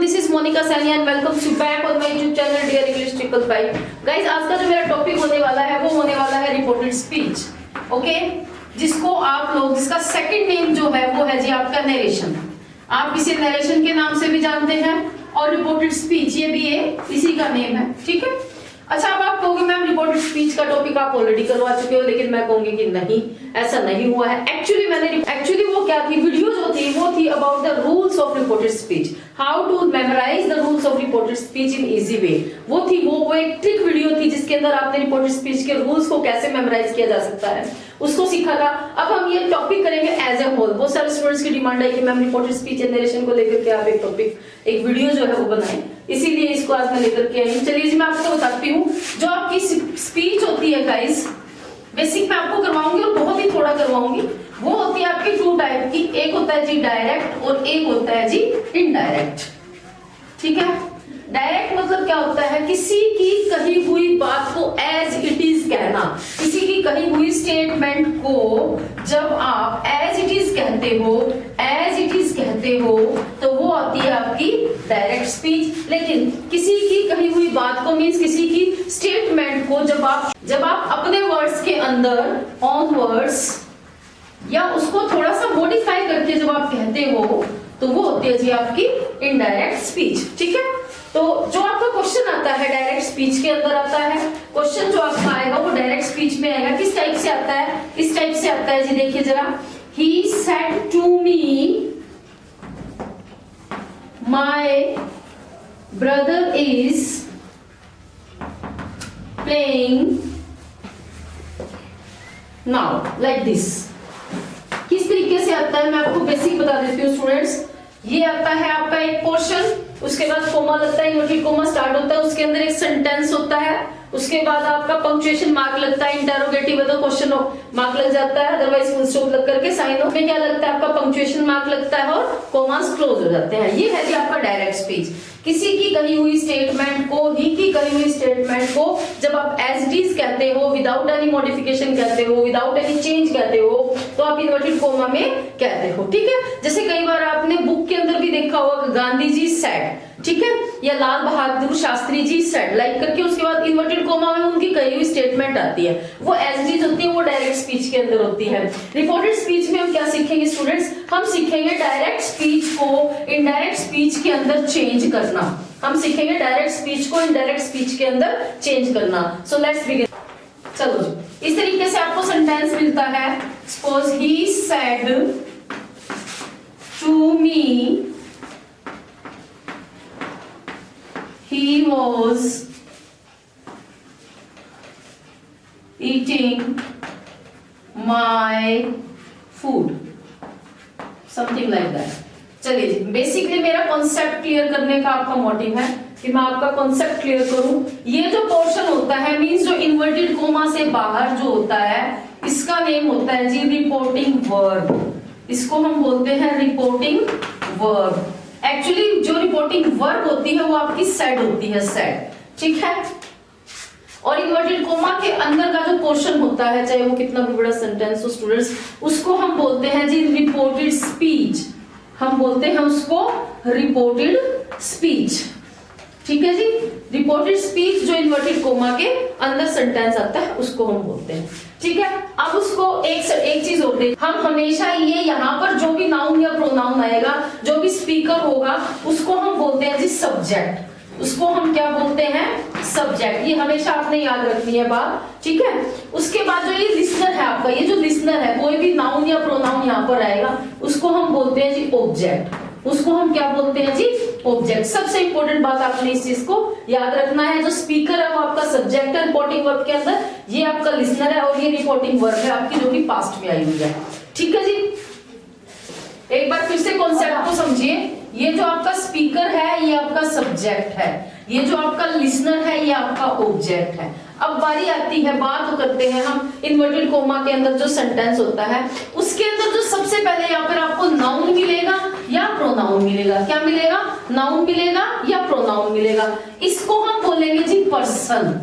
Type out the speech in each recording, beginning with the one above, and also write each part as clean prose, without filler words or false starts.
this is Monica Sania and welcome you back on my YouTube channel Dear English 555. Guys, आज का जो मेरा topic होने वाला है वो होने वाला है रिपोर्टेड स्पीच. ओके, जिसको आप लोग जिसका सेकंड नेम जो है वो है जी आपका नरेशन. आप इसे नरेशन के नाम से भी जानते हैं और रिपोर्टेड स्पीच ये भी इसी का नेम है. ठीक है. अच्छा, अब आप कहोगे मैम रिपोर्टेड स्पीच का टॉपिक आप ऑलरेडी करवा चुके हो, लेकिन मैं कहूंगी कि नहीं, ऐसा नहीं हुआ है. एक्चुअली वो क्या थी, वीडियो जो थी वो थी about the rules of reported speech, how to memorise the rules of reported speech in easy way. वो थी वो एक ट्रिक वीडियो थी जिसके अंदर आपने रिपोर्टेड स्पीच के रूल्स को कैसे मेमोराइज किया जा सकता है उसको सीखा था. अब हम ये टॉपिक करेंगे एज ए होल. बहुत सारे स्टूडेंट्स की डिमांड है कि ma'am reported speech and narration को लेकर के आप एक टॉपिक, एक वीडियो जो है वो बनाएं, इसीलिए इसको आज मैं लेकर के आई. चलिए जी, मैं आपको बताती हूँ. जो आपकी स्पीच होती है गाइस, बेसिक मैं आपको करवाऊंगी और बहुत ही थोड़ा करवाऊंगी. वो होती है आपकी टू टाइप की. एक होता है जी डायरेक्ट और एक होता है जी इनडायरेक्ट. ठीक है. डायरेक्ट मतलब क्या होता है, किसी की कही हुई बात को एज इट इज कहना. किसी की कही हुई स्टेटमेंट को जब आप एज इट इज कहते हो तो वो आती है आपकी डायरेक्ट स्पीच. लेकिन किसी की कही हुई बात को मीन्स किसी की स्टेटमेंट को जब आप अपने वर्ड्स के अंदर ऑन वर्ड्स या उसको थोड़ा सा मॉडिफाई करके जब आप कहते हो तो वो होती है जी आपकी इनडायरेक्ट स्पीच. ठीक है. तो जो आपका क्वेश्चन आता है डायरेक्ट स्पीच के अंदर आता है, क्वेश्चन जो आपका आएगा वो डायरेक्ट स्पीच में आएगा. किस टाइप से आता है, इस टाइप से आता है जी. देखिए जरा, he said to me my brother is playing now, like this. किस तरीके से आता है मैं आपको बेसिक बता देती हूँ स्टूडेंट्स. ये आता है आपका एक पोर्शन, उसके बाद कोमा लगता है, इन्वर्टेड कोमा स्टार्ट होता है, उसके अंदर एक सेंटेंस होता है, उसके बाद आपका पंक्चुएशन मार्क लगता है, इंटरोगेटिव है तो क्वेश्चन मार्क लग जाता है, अदरवाइज फुल स्टॉप लग करके साइन ऑफ में क्या लगता है आपका पंक्चुएशन मार्क लगता है और कोमास क्लोज हो जाते हैं. ये है जी आपका डायरेक्ट स्पीच. किसी की कही हुई स्टेटमेंट को, ही की कही हुई स्टेटमेंट को जब आप एज इट इज कहते हो, विदाउट एनी मॉडिफिकेशन कहते हो, विदाउट एनी चेंज कहते हो, तो आप इन्वर्टेड कोमा में कहते हो. ठीक है. जैसे कई बार आपने बुक के अंदर भी देखा होगा गांधी जी सेड, ठीक है, या लाल बहादुर शास्त्री जी सेड, लाइक करके उसके बाद इन्वर्टेड कोमा में उनकी कही हुई स्टेटमेंट आती है, वो एज इट इज होती है, वो डायरेक्ट स्पीच के अंदर होती है. रिपोर्टेड स्पीच में हम क्या सीखेंगे स्टूडेंट्स, हम सीखेंगे डायरेक्ट स्पीच को इनडायरेक्ट स्पीच के अंदर चेंज करना. हम सीखेंगे डायरेक्ट स्पीच को इनडायरेक्ट स्पीच के अंदर चेंज करना. So let's begin. चलो जी, इस तरीके से आपको सेंटेंस मिलता है. Suppose he said to me he was eating my food, something like that. चलिए जी, बेसिकली मेरा कॉन्सेप्ट क्लियर करने का आपका मोटिव है कि मैं आपका कॉन्सेप्ट क्लियर करूं. ये जो पोर्शन होता है मींस जो इन्वर्टेड कोमा से बाहर जो होता है इसका नेम होता है जी रिपोर्टिंग वर्ब. इसको हम बोलते हैं रिपोर्टिंग वर्ब. एक्चुअली जो रिपोर्टिंग वर्ब होती है वो आपकी सेड होती है, सेड. ठीक है. और इन्वर्टेड कोमा के अंदर का जो पोर्शन होता है, चाहे वो कितना भी बड़ा सेंटेंस हो स्टूडेंट्स, उसको हम बोलते हैं जी रिपोर्टेड स्पीच. हम बोलते हैं उसको रिपोर्टेड स्पीच. ठीक है जी. रिपोर्टेड स्पीच जो इन्वर्टेड कोमा के अंदर सेंटेंस आता है उसको हम बोलते हैं. ठीक है. अब उसको एक चीज और देख, हम हमेशा ये यहाँ पर जो भी नाउन या प्रोनाउन आएगा, जो भी स्पीकर होगा, उसको हम बोलते हैं जी सब्जेक्ट. उसको हम क्या बोलते हैं, सब्जेक्ट. ये हमेशा आपने याद रखनी है बात. ठीक है. उसके बाद जो ये लिसनर है आपका, ये जो लिसनर है, कोई भी नाउन या प्रोनाउन यहाँ पर आएगा उसको हम बोलते हैं जी ऑब्जेक्ट. उसको हम क्या बोलते हैं जी, ऑब्जेक्ट. सबसे इंपॉर्टेंट बात आपने इस चीज को याद रखना है. जो स्पीकर है वो आपका सब्जेक्ट है रिपोर्टिंग वर्ब के अंदर, ये आपका लिसनर है और ये रिपोर्टिंग वर्ब है आपकी जो कि पास्ट में आई हुई है. ठीक है जी. एक बार फिर से कॉन्सेप्ट को समझिए. ये जो आपका स्पीकर है ये आपका सब्जेक्ट है, ये जो आपका लिसनर है ये आपका ऑब्जेक्ट है. अब बारी आती है, बात करते हैं हम इन्वर्टेड कोमा के अंदर जो सेंटेंस होता है उसके अंदर जो सबसे पहले यहाँ पर आपको नाउन मिलेगा या प्रोनाउन मिलेगा. क्या मिलेगा, नाउन मिलेगा या प्रोनाउन मिलेगा. इसको हम बोलेंगे जी पर्सन.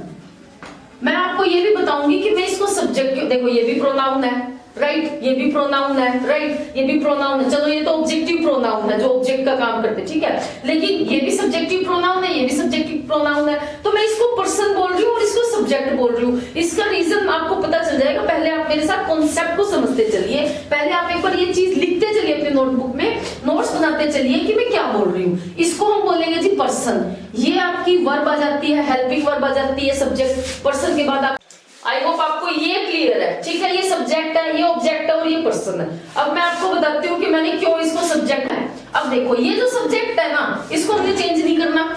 मैं आपको ये भी बताऊंगी कि मैं इसको सब्जेक्ट, देखो ये भी प्रोनाउन है, राइट, ये भी प्रोनाउन है, राइट, ये भी प्रोनाउन है। चलो ये तो ऑब्जेक्टिव प्रोनाउन है जो ऑब्जेक्ट का काम करते, ठीक है, लेकिन ये भी सब्जेक्टिव प्रोनाउन है, ये भी सब्जेक्टिव प्रोनाउन है, तो मैं इसको पर्सन बोल रही हूँ और इसको सब्जेक्ट बोल रही हूँ। इसका रीजन आपको पता चल जाएगा, पहले आप मेरे साथ कॉन्सेप्ट को समझते चलिए, पहले आप एक बार ये चीज लिखते चलिए अपने नोटबुक में, नोट्स बनाते चलिए कि मैं क्या बोल रही हूँ। इसको हम बोलेंगे जी पर्सन, ये आपकी वर्ब आ जाती है, हेल्पिंग वर्ब आ जाती है सब्जेक्ट, पर्सन के बाद आप, आई होप आपको ये क्लियर है, ठीक है, ये सब्जेक्ट है, ये ऑब्जेक्ट है और ये पर्सन है। अब मैं आपको बताती हूँ कि मैंने क्यों इसको सब्जेक्ट है। अब देखो ये जो सब्जेक्ट है ना, इसको हमने चेंज नहीं करना,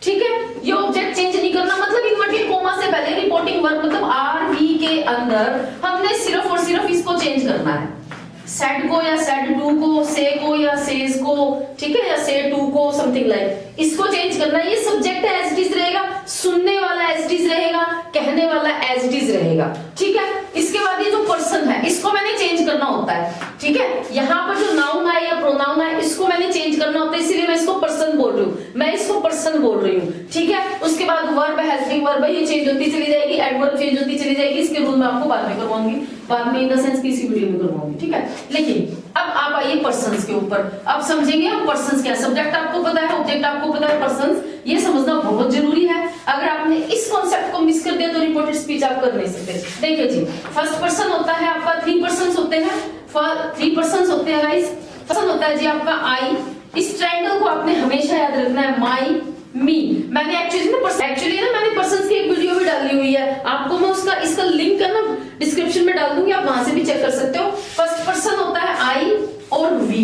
ठीक है, ये ऑब्जेक्ट चेंज नहीं करना, मतलब इन्वर्टेड कोमा से पहले रिपोर्टिंग वर्ब मतलब आर वी के अंदर हमने सिर्फ और सिर्फ इसको चेंज करना है, सेड को या सेड टू को, से को या सेज को, ठीक है, या से टू को, समथिंग लाइक, इसको चेंज करना है। ये सब्जेक्ट एज इट इज रहेगा, सुनने वाला एज इट इज रहेगा, कहने वाला एज इट इज रहेगा, ठीक है। इसके बाद ये जो पर्सन है इसको मैंने चेंज करना होता है, ठीक है, यहाँ पर जो नाउन है या प्रोनाउन है इसको मैंने चेंज करना होता है, इसीलिए मैं इसको पर्सन बोल रही हूँ, मैं इसको पर्सन बोल रही हूँ, ठीक है। उसके बाद वर्ब, हेल्पिंग वर्ब, ये चेंज होती चली जाएगी, एडवर्ब चेंज होती चली जाएगी, इसके रूल मैं आपको बाद में करवाऊंगी, बाद में इन द सेंस किसी वीडियो में करवाऊंगी, ठीक है। लेकिन अब आप आइए पर्सन्स के ऊपर, अब समझेंगे हम पर्सन्स क्या है। सब्जेक्ट आपको पता है, ऑब्जेक्ट आपको पता है, पर्सन्स ये समझना बहुत जरूरी है। अगर आपने इस कॉन्सेप्ट को मिस कर दिया तो रिपोर्टेड स्पीच आप कर नहीं सकते। देखिए जी, फर्स्ट पर्सन होता है आपका, 3 पर्सन्स होते हैं, 3 पर्सन्स होते हैं गाइस। पर्सन होता है जी आपका आई, इस ट्रायंगल को आपने हमेशा याद रखना है, माई, मी। मैंने एक्चुअली ना मैंने पर्सन्स की एक वीडियो भी डाली हुई है, आपको मैं उसका इसका लिंक है ना डिस्क्रिप्शन में डाल दूंगी, आप वहां से भी चेक कर सकते हो। फर्स्ट पर्सन होता है आई और वी,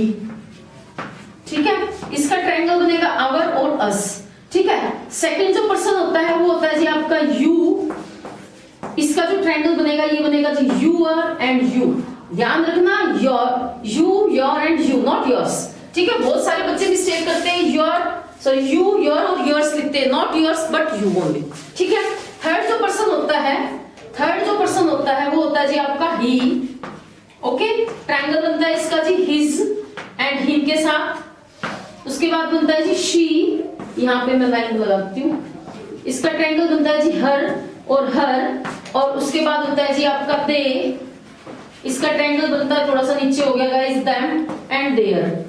ठीक है, इसका ट्रायंगल बनेगा आवर और अस, ठीक है। सेकंड जो पर्सन होता है वो होता है जी आपका यू, इसका जो ट्रायंगल बनेगा ये बनेगा जी यूर एंड यू। ध्यान रखना, your, you, your and you, not yours, ठीक है। बहुत सारे बच्चे मिस्टेक करते हैं, योर, सॉरी, यू, योर और योर्स लिखते हैं, not yours but you only, ठीक है। थर्ड जो पर्सन होता है वो होता है जी आपका ही, ओके, ट्रायंगल बनता है इसका जी हिज एंड हिम के साथ। उसके बाद बनता है जी शी, यहाँ पे मैं लाइन लगाती हूँ, इसका ट्रायंगल बनता है जी हर और हर, और उसके बाद होता है जी आपका दे, इसका ट्रायंगल बनता है, थोड़ा सा नीचे हो गया गाइस, देम एंड देयर।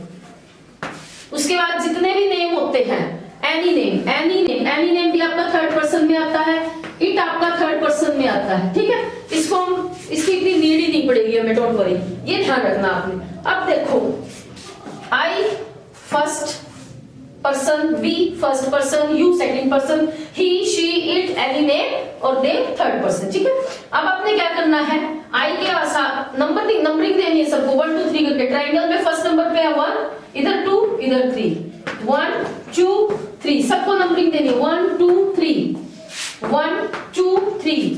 उसके बाद जितने भी नेम होते हैं, एनी नेम भी आपका थर्ड पर्सन में आता है, इट आपका थर्ड पर्सन में आता है, ठीक है। इसको हम, इसकी इतनी नीड ही नहीं पड़ेगी हमें, डोंट वरी, ये ध्यान रखना आपने। अब देखो, I first person, we first person, you second person, he, she, it, any name और दे थर्ड पर्सन, ठीक है। अब आपने क्या करना है, आई के साथ नंबरिंग देनी है सबको, 1 2 3 करके। ट्रायंगल में फर्स्ट नंबर पे है 1, इधर 2, इधर 3, 1 2 3, सबको नंबरिंग देनी है, 1 2 3, 1 2 3,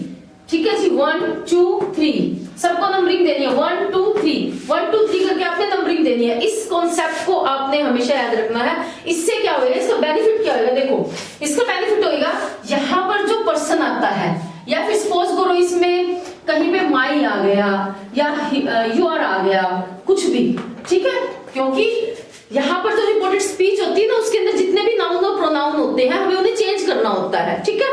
ठीक है जी, 1 2 3, सबको नंबरिंग देनी है, 1 2 3, 1 2 3 करके आपने नंबरिंग देनी है। इस कॉन्सेप्ट को आपने हमेशा याद रखना है। इससे क्या होगा, इसका बेनिफिट क्या होगा, देखो इसका बेनिफिट होगा, यहाँ पर जो पर्सन आता है, या फिर सपोज करो इसमें कहीं पे माई आ गया या योर आ गया, कुछ भी, ठीक है, क्योंकि यहाँ पर जो रिपोर्टेड स्पीच होती है ना, उसके अंदर जितने भी नाउन और प्रोनाउन होते हैं हमें उन्हें चेंज करना होता है, ठीक है।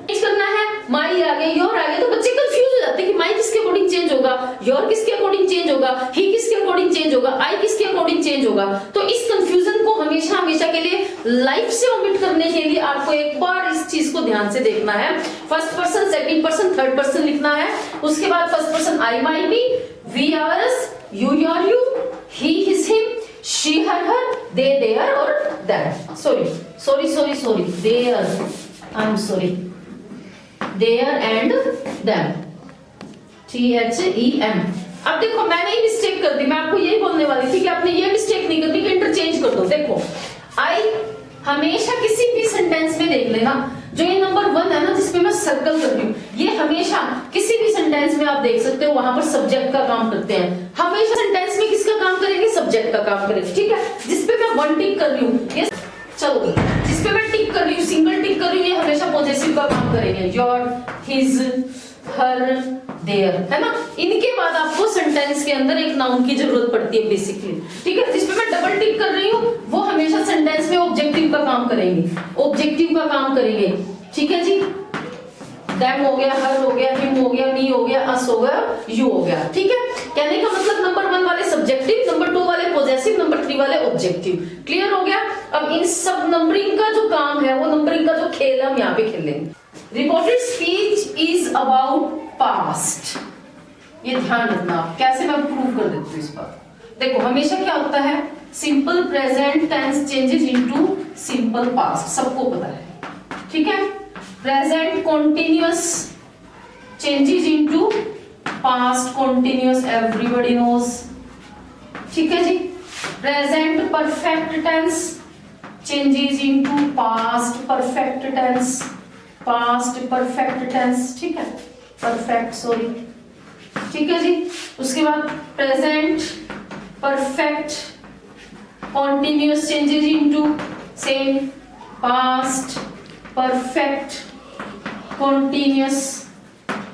चेंज करना है, माई आ गया, योर आ गया, तो बच्चे कंफ्यूज हो जाते हैं कि माई किसके अकॉर्डिंग चेंज होगा, योर किसके अकॉर्डिंग चेंज होगा, ही किसके अकॉर्डिंग चेंज होगा, आई किसके अकॉर्डिंग चेंज होगा। तो इस कंफ्यूजन को हमेशा के लिए लाइफ से ओमिट करने के लिए आपको एक बार इस चीज को ध्यान से देखना है। First person, second person, third person लिखना है। उसके बाद first person I, my, me, we, our, us, you, your, you, he, his, him, she, her, her, they, their और that. Sorry, their, I am sorry, their and them, THEM। अब देखो मैंने ही mistake कर दी, मैं आपको यही बोलने वाली थी कि आपने ये मिस्टेक नहीं करनी कि इंटरचेंज कर दो। देखो आई हमेशा किसी भी सेंटेंस में देख लेना, जो ये नंबर 1 है ना जिसपे मैं सर्कल कर रही हूँ, ये हमेशा किसी भी सेंटेंस में आप देख सकते हो, वहां पर सब्जेक्ट का काम करते हैं। हमेशा सेंटेंस में किसका काम करेंगे, सब्जेक्ट का काम करेंगे, ठीक है। जिसपे मैं 1 टिक कर रही हूँ, ये चलो जिसपे मैं टिक कर रही हूँ, सिंगल टिक कर रही हूँ, ये हमेशा पॉजेसिव का काम करेंगे, योर, हिज, हर, देयर, है ना। इनके बाद आपको सेंटेंस के अंदर एक नाउन की जरूरत पड़ती है बेसिकली, ठीक है। जिसपे मैं डबल टिक कर रही हूँ वो हमेशा सेंटेंस में ऑब्जेक्टिव का काम करेंगे, ठीक है जी। देम हो गया, हर हो गया, हिम हो गया, मी हो गया, अस हो गया, यू हो गया। ठीक है, कहने का मतलब नंबर 1 वाले सब्जेक्टिव, नंबर 2 वाले पॉजेसिव, नंबर 3 वाले ऑब्जेक्टिव। क्लियर हो गया। अब इन सब नंबरिंग का जो काम है, वो नंबरिंग का जो खेल हम यहाँ पे खेलेंगे। Reported speech is about past, ये ध्यान रखना आप। कैसे मैं प्रूव कर देती हूँ इस बात। देखो हमेशा क्या होता है, simple present tense changes into simple past, सबको पता है। ठीक है, present continuous changes into past continuous, everybody knows. ठीक है जी। Present perfect tense changes into past perfect tense, past perfect tense. ठीक है, परफेक्ट सॉरी। ठीक है जी। उसके बाद present perfect continuous changes into same past perfect continuous,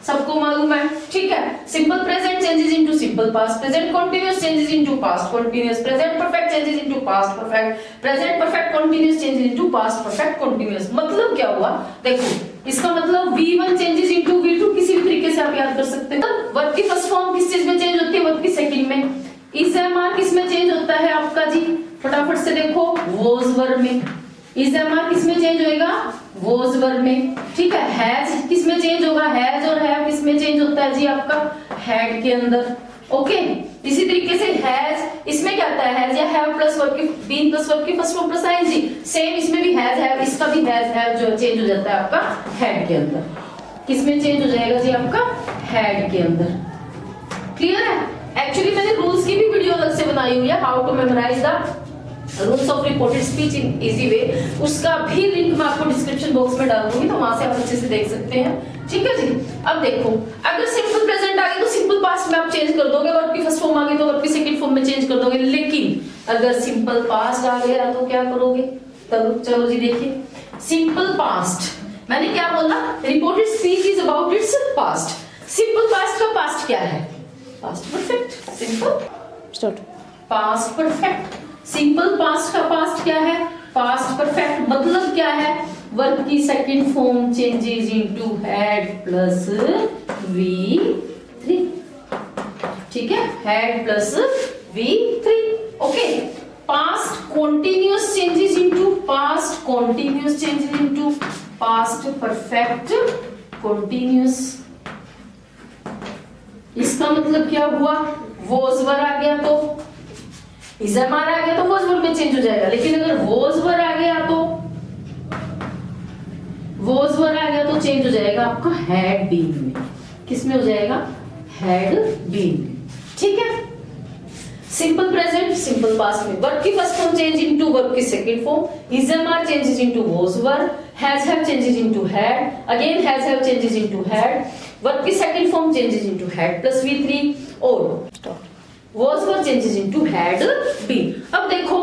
सबको मालूम है। ठीक है, simple present changes into simple past, present continuous changes into past continuous, present perfect changes into past perfect, present perfect continuous changes into past perfect continuous. मतलब क्या हुआ, देखो इसका मतलब V1 चेंजेस इनटू V2, किसी भी तरीके से आप याद कर सकते हैं। वर्ब की फर्स्ट फॉर्म किस चीज में चेंज होती है, वर्ब की सेकंड में। इज एम आर किस में चेंज होता है आपका जी, फटाफट से देखो, वॉज वर्ब में। इज एम आर किस में चेंज होएगा, वॉज वर्ब में। ठीक है, हैज किस में चेंज होगा, हैज और हैव किस में चेंज होता है जी आपका, हैड के अंदर। ओके, इसी तरीके से हैज इसमें क्या आता है, हैज या हैव प्लस वर्ब की, बीन प्लस वर्ब की first form plus ING. Same इसमें भी हैज हैव, इसका भी हैज हैव जो चेंज हो जाता है आपका हैड के अंदर। किस में चेंज हो जाएगा जी आपका, हैड के अंदर। क्लियर है। एक्चुअली मैंने रूल्स की भी वीडियो अलग से बनाई हुई है, how to memorise the rules of reported speech in easy way, उसका भी लिंक मैं आपको डिस्क्रिप्शन बॉक्स में डाल दूंगी, तो वहां से आप अच्छे से देख सकते हैं। ठीक है जी। अब देखो, अगर सिंपल प्रेजेंट आ गई तो सिंपल पास्ट में आप चेंज कर दोगे, वर्ब की फर्स्ट फॉर्म आ गई तो वर्ब की सेकंड फॉर्म में चेंज कर दोगे। लेकिन अगर सिंपल पास्ट आ गया तो क्या करोगे, चलो जी देखिए। सिंपल पास्ट मैंने क्या बोला, reported speech is about its past. Simple past का पास्ट क्या है, past perfect. Simple start, past perfect. Simple past का पास्ट क्या है, पास्ट परफेक्ट। मतलब क्या है, वर्ब की second form changes into had plus V3। ठीक है, had plus V3। Okay, past continuous changes into past continuous changes into past perfect continuous. इसका मतलब क्या हुआ, वॉज वर आ गया तो इज एम आर आ गया तो वॉज वर्ब में चेंज हो जाएगा। लेकिन अगर वॉज वर आ गया तो वॉज वर आ गया तो चेंज हो जाएगा आपका हैड बीन में। किस में हो जाएगा, हैड बीन। ठीक है, सिंपल प्रेजेंट सिंपल पास्ट में वर्ब की first form change into verb की second form, is am are changes into was were, has have changes into had, again has have changes into had, verb की second form changes into had plus V3 और was were changes into had been। अब देखो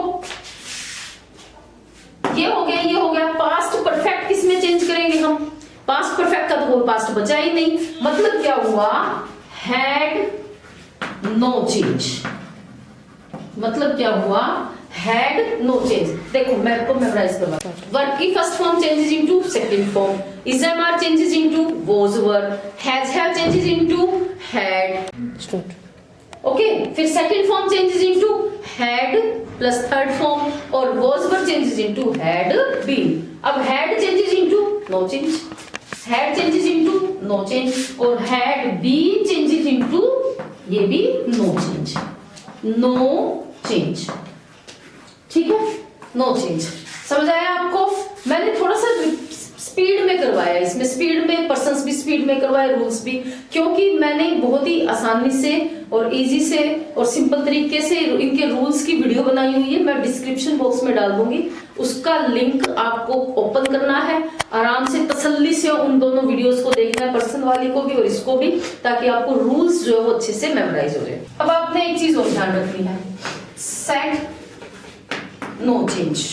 ये हो गया, ये हो गया। पास्ट परफेक्ट किस में चेंज करेंगे हम, पास्ट परफेक्ट का तो कोई पास्ट बचा ही नहीं। मतलब क्या हुआ, had no change। मतलब क्या हुआ, had no change। देखो मैं आपको मेमोराइज करवाता हूं। वर्ब की first form changes into second form, is am are changes into was were, has have changes into had। Okay, फिर second form changes into had plus third form और was were changes into had been. अब had changes into no change, had changes into no change और had been changes into ये भी no change, no change. ठीक है, no change. समझ आया आपको। मैंने थोड़ा सा स्पीड में करवाया, इसमें स्पीड में पर्सन्स भी स्पीड में करवाए, रूल्स भी, क्योंकि मैंने बहुत ही आसानी से और इजी से और सिंपल तरीके से इनके रूल्स की वीडियो बनाई हुई है। मैं डिस्क्रिप्शन बॉक्स में डाल दूंगी, उसका लिंक आपको ओपन करना है, आराम से तसल्ली से उन दोनों वीडियोस को देखना है, पर्सन वाली को भी और इसको भी, ताकि आपको रूल्स जो है वो अच्छे से मेमोराइज हो जाए। अब आपने एक चीज और ध्यान रखनी है, set no change,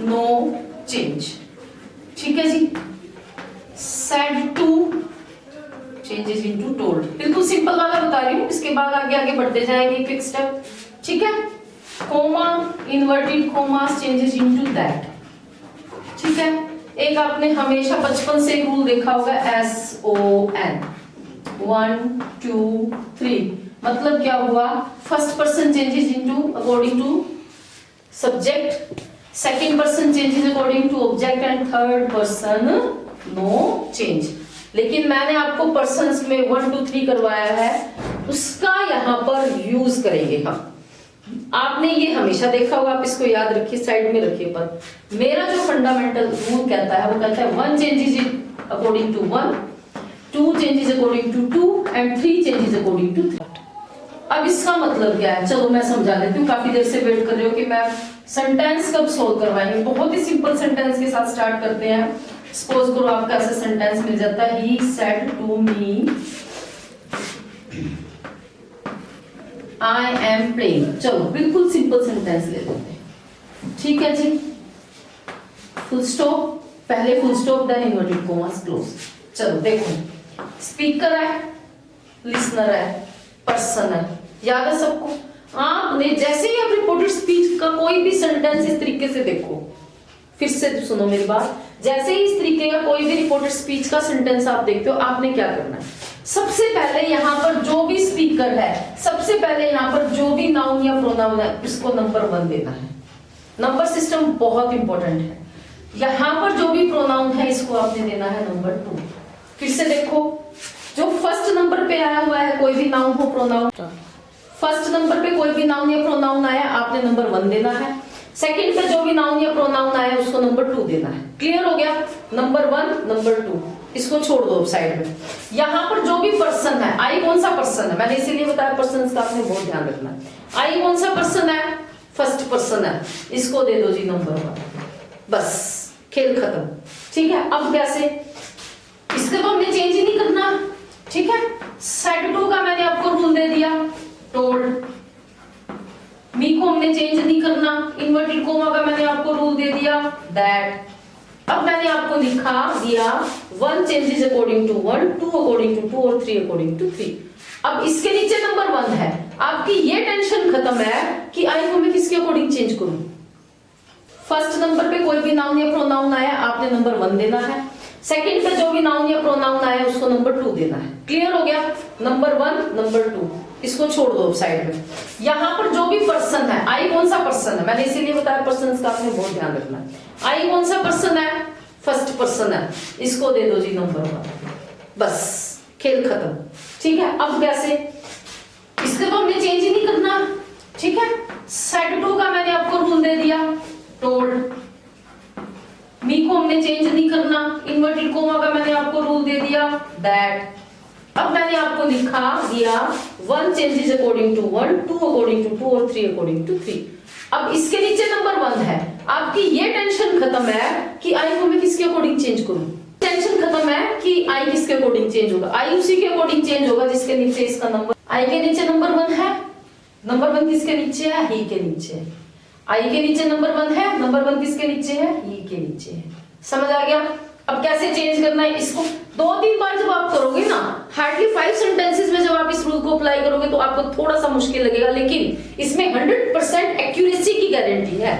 no change. ठीक है जी, said to changes into told. बिल्कुल सिंपल वाला बता रही हूँ, इसके बाद आगे आगे बढ़ते जाएंगे क्विक स्टेप। ठीक है, coma inverted comma changes into that. ठीक है, एक आपने हमेशा बचपन से एक रूल देखा होगा, SON, 1 2 3। मतलब क्या हुआ, first person changes into according to subject, second person changes according to object and third person no change. लेकिन मैंने आपको पर्सन्स में 1 2 3 करवाया है, उसका यहाँ पर यूज करेंगे हम। आपने ये हमेशा देखा होगा, आप इसको याद रखिए, साइड में रखिए। पर मेरा जो फंडामेंटल रूल कहता है वो कहता है 1 changes according to 1, 2 changes according to 2 and 3 changes according to 3। अब इसका मतलब क्या है, चलो मैं समझा देती हूँ। काफी देर से वेट कर रहे हो कि मैं सेंटेंस कब सोल्व करवाएंगे। बहुत ही सिंपल सेंटेंस के साथ स्टार्ट करते हैं। सपोज करो आपका ऐसा सेंटेंस मिल जाता है, he said to me I am playing. चलो बिल्कुल सिंपल सेंटेंस ले लेते हैं, ठीक है जी। फुल स्टॉप, पहले full stop then inverted commas close. चलो देखो, स्पीकर है, लिसनर है, पर्सन है, याद है सबको। आपने जैसे ही आप रिपोर्टेड स्पीच का कोई भी सेंटेंस इस तरीके से देखो, फिर से सुनो मेरी बात, जैसे ही इस तरीके का कोई भी रिपोर्टेड स्पीच का सेंटेंस आप देखते हो, आपने क्या करना है, सबसे पहले यहाँ पर जो भी स्पीकर है, सबसे पहले यहाँ पर जो भी नाउन या प्रोनाउन है, इसको नंबर 1 देना है। नंबर सिस्टम बहुत इंपॉर्टेंट है। यहाँ पर जो भी प्रोनाउन है, इसको आपने देना है नंबर 2। फिर से देखो, जो फर्स्ट नंबर पे आया हुआ है, कोई भी नाउन हो प्रोनाउन, फर्स्ट नंबर पे कोई भी नाउन या प्रोनाउन आया, आपने नंबर 1 देना है। सेकंड पे जो भी नाउन या प्रोनाउन आया, उसको नंबर 2 देना है। क्लियर हो गया? नंबर 1 नंबर 2, इसको छोड़ दो साइड में। यहाँ पर जो भी पर्सन है, आई कौन सा पर्सन है, मैंने इसीलिए बताया पर्सन का आपने बहुत ध्यान रखना है। आई कौन सा पर्सन है, फर्स्ट पर्सन है, इसको दे दो जी नंबर 1। बस खेल खत्म, ठीक है। अब कैसे, इसके तो हमने चेंज ही नहीं करना, ठीक है। सेड टू का मैंने आपको रूल दे दिया, टोल्ड। मी को हमने चेंज नहीं करना, इन्वर्टेड कोमा का मैंने आपको रूल दे दिया, दैट। अब मैंने आपको लिखा दिया 1 changes according to 1, 2 according to 2 और 3 अकॉर्डिंग टू 3। अब इसके नीचे नंबर 1 है, आपकी ये टेंशन खत्म है कि आई को मैं किसके अकॉर्डिंग चेंज करूं। फर्स्ट नंबर पे कोई भी नाउन या प्रोनाउन आया, आपने नंबर 1 देना है। सेकंड पे जो भी नाउन या प्रोनाउन आया, उसको नंबर 2 देना है। क्लियर हो गया? नंबर 1 नंबर 2, इसको छोड़ दो साइड में। यहाँ पर जो भी पर्सन है, आई कौन सा पर्सन है, मैंने इसीलिए बताया पर्सन का आपने बहुत ध्यान रखना है। आई कौन सा पर्सन है, फर्स्ट पर्सन है, इसको दे दो जी नंबर 1। बस खेल खत्म, ठीक है। अब कैसे, इसके तो हमने चेंज ही नहीं करना, ठीक है। सेड टू का मैंने आपको रूल दे दिया, टोल्ड। मी को हमने चेंज नहीं करना, इन्वर्टेड कोमा का मैंने आपको रूल दे दिया, दैट। अब मैंने आपको लिखा दिया 1 changes according to 1, 2 according to 2 और 3 अकॉर्डिंग टू 3। अब इसके नीचे नंबर 1 है, आपकी ये टेंशन खत्म है कि आई को मैं किसके अकॉर्डिंग चेंज करूं। टेंशन खत्म है कि आई किसके अकॉर्डिंग चेंज होगा, आई उसी के अकॉर्डिंग चेंज होगा जिसके नीचे इसका नंबर, आई के नीचे नंबर 1 है। नंबर 1 किसके नीचे है, ही के नीचे। आई के नीचे नंबर 1 है, नंबर 1 किसके नीचे है, ही के नीचे है। समझ आ गया? अब कैसे चेंज करना है इसको, 2-3 बार जब आप करोगे ना, हार्डली 5 सेंटेंसेस में जब आप इस रूल को अप्लाई करोगे तो आपको थोड़ा सा मुश्किल लगेगा, लेकिन इसमें 100% एक्यूरेसी की गारंटी है।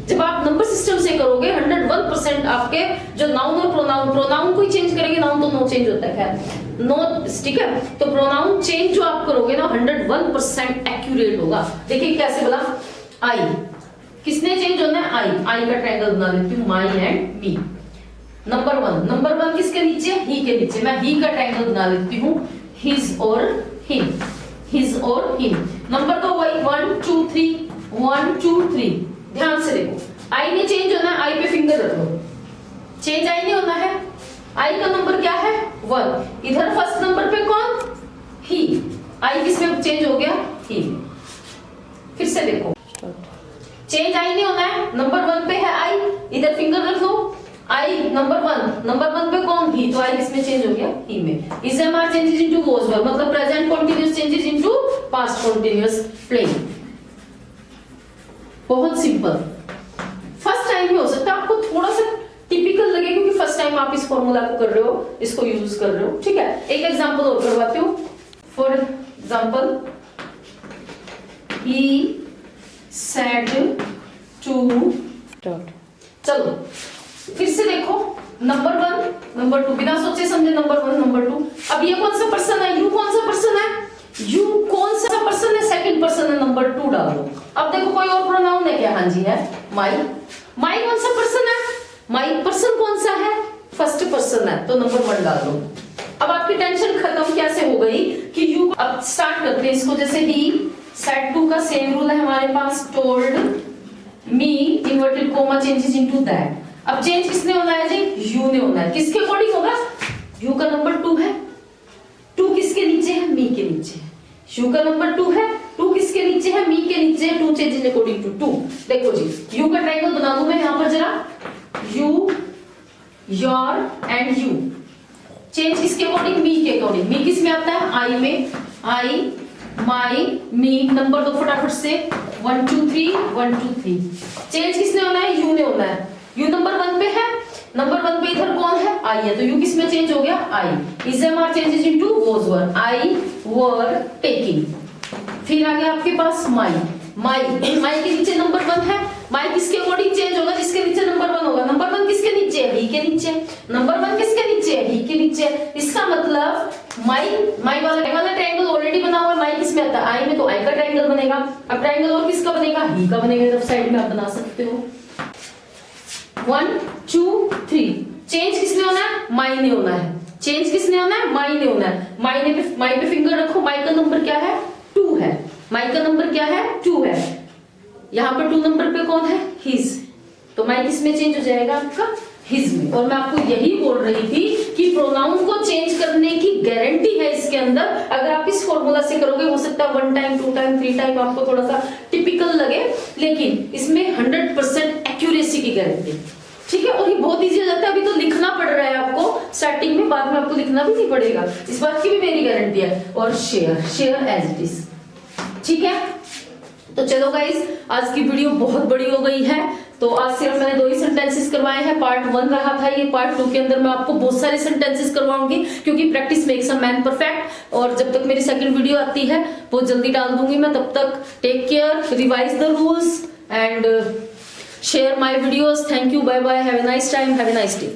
जब आप नंबर सिस्टम से करोगे 101% आपके जो नाउन और प्रोनाउन को ही चेंज करेंगे, नाउन तो नो चेंज होता है, खैर नो, ठीक है। तो प्रोनाउन चेंज जो आप करोगे ना 101% एक्यूरेट होगा। देखिए कैसे बोला, आई किसने चेंज होना है, आई का ट्रायंगल बना देती हूँ, माई एंड मी। नंबर 1 किसके नीचे, ही के नीचे, मैं ही का ट्रायंगल बना देती हूँ, हिज और हिम, हिज और हिम। नंबर 2 वही 1 2 3, 1 2 3। ध्यान से देखो, आई ने चेंज होना है, आई पे फिंगर रख लो, चेंज आई नहीं होना है। आई का नंबर क्या है, 1। इधर फर्स्ट नंबर पे कौन, ही, आई किस में चेंज हो गया, ही। फिर से देखो, चेंज आई नहीं होना है, नंबर 1 पे है आई, इधर फिंगर रख लो, आई नंबर 1 पे कौन, ही, तो आई किसमें चेंज हो गया, ही में। Is am are changes into was verb, मतलब present continuous changes into past continuous playing. बहुत सिंपल, फर्स्ट टाइम में हो सकता है आपको थोड़ा सा टिपिकल लगे क्योंकि फर्स्ट टाइम आप इस फॉर्मूला को कर रहे हो, इसको यूज कर रहे हो, ठीक है। एक एग्जांपल और करवाती हूँ। For example, he said to, चलो फिर से देखो, नंबर 1, नंबर 2, बिना सोचे समझे नंबर 1, नंबर 2। अब ये कौन सा पर्सन है, यू कौन सा पर्सन है, यू कौन सा पर्सन है, सेकंड पर्सन है, नंबर 2 डाल दो। अब देखो कोई और प्रोनाउन है क्या, हाँ जी है, माई। माई कौन सा पर्सन है, माई पर्सन कौन सा है, फर्स्ट पर्सन है, तो नंबर 1 डाल दो। अब आपकी टेंशन खत्म कैसे हो गई कि यू, अब स्टार्ट करते हैं इसको। जैसे ही सेट 2 का सेम रूल है हमारे पास, told me inverted comma changes into that. अब चेंज किसने होना है जी, यू ने होना है। किसके अकॉर्डिंग होगा, यू का नंबर 2 है, 2 किसके नीचे है, मी के नीचे है। यू का नंबर 2 है, 2 किसके नीचे है, मी के नीचे है, 2 चेंजेस अकॉर्डिंग टू 2। देखो जी यू का ट्रायंगल बना दूं मैं यहां पर जरा, you, your and you. Change किसके अकॉर्डिंग, मी के अकॉर्डिंग। मी किस में आता है, आई में, आई, माई, मी। नंबर 2 फटाफट से, 1 2 3, 1 2 3। चेंज किसने होना है, यू ने होना है। यू नंबर 1 पे है, नंबर 1 पे इधर कौन है, आई है, तो यू किस में चेंज हो गया, I. Is am are changes into was were, I were taking. फिर आ गया आपके पास माई, माई, माई के नीचे नंबर 1 है। माई किसके अकॉर्डिंग चेंज होगा, जिसके नीचे नंबर 1 होगा। नंबर 1 किसके नीचे है, ही के नीचे। नंबर 1 किसके नीचे है, ही के नीचे। इसका मतलब माई, माई वाला ट्रायंगल ऑलरेडी बना हुआ है, माई किस में आता है, आई में, तो आई का ट्रायंगल बनेगा। अब ट्रायंगल और किसका बनेगा, ही का बनेगा। लेफ्ट साइड में आप बना सकते हो। 1 2 3। चेंज किसने होना है, माई ने होना है। चेंज किसने होना है, माई ने होना है। माई पे फिंगर रखो, माई का नंबर क्या है, 2 है। माई का नंबर क्या है, 2 है। यहाँ पर 2 नंबर पे कौन है, हिज, तो माई किस में चेंज हो जाएगा आपका, हिज में। और मैं आपको यही बोल रही थी कि प्रोनाउन को चेंज करने की गारंटी है इसके अंदर। अगर आप इस फॉर्मूला से करोगे, हो सकता है 1 टाइम 2 टाइम 3 टाइम आपको थोड़ा सा टिपिकल लगे, लेकिन इसमें 100% एक्यूरेसी की गारंटी, ठीक है। और ये बहुत इजी हो जाता है। अभी तो लिखना पड़ रहा है आपको स्टार्टिंग में, बाद में आपको लिखना भी नहीं पड़ेगा, इस बात की भी मेरी गारंटी है। और शेयर एज इट इज, ठीक है। तो चलो गाइस, आज की वीडियो बहुत बड़ी हो गई है, तो आज सिर्फ मैंने 2 ही सेंटेंसेस करवाए हैं। पार्ट 1 रहा था ये, पार्ट 2 के अंदर मैं आपको बहुत सारे सेंटेंसेस करवाऊंगी, क्योंकि practice makes a man perfect. और जब तक मेरी सेकंड वीडियो आती है वो जल्दी डाल दूंगी मैं। तब तक take care, revise the rules and share my videos. Thank you, bye bye, have a nice time, have a nice day.